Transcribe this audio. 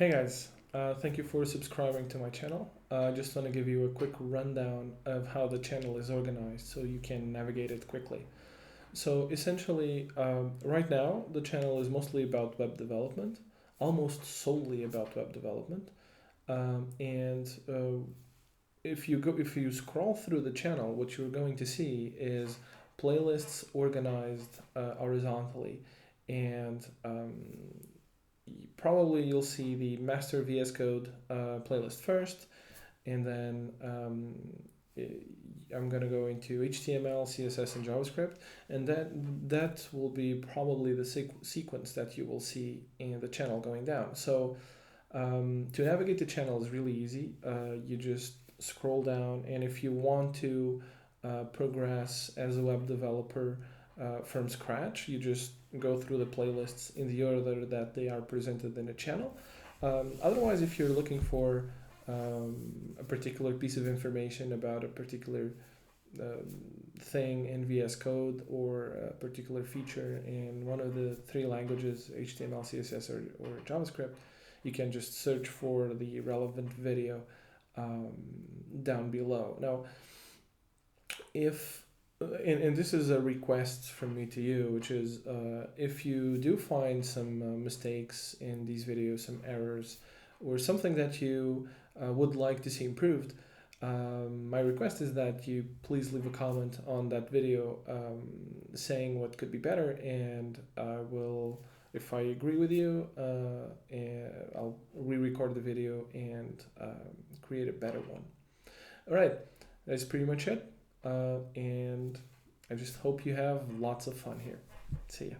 Hey guys, thank you for subscribing to my channel. I just want to give you a quick rundown of how the channel is organized so you can navigate it quickly. So essentially, right now the channel is mostly about web development, almost solely about web development. And if you scroll through the channel, what you're going to see is playlists organized horizontally, and probably you'll see the master VS Code playlist first, and then I'm going to go into HTML, CSS, and JavaScript, and that will be probably the sequence that you will see in the channel going down. So to navigate the channel is really easy. You just scroll down, and if you want to progress as a web developer from scratch, you just go through the playlists in the order that they are presented in the channel. Otherwise, if you're looking for a particular piece of information about a particular thing in VS Code or a particular feature in one of the three languages, HTML, CSS, or JavaScript, you can just search for the relevant video down below. Now, if and this is a request from me to you, which is if you do find some mistakes in these videos, some errors, or something that you would like to see improved, my request is that you please leave a comment on that video saying what could be better, and I will, if I agree with you, I'll re-record the video and create a better one. All right, that's pretty much it. And I just hope you have lots of fun here. See ya.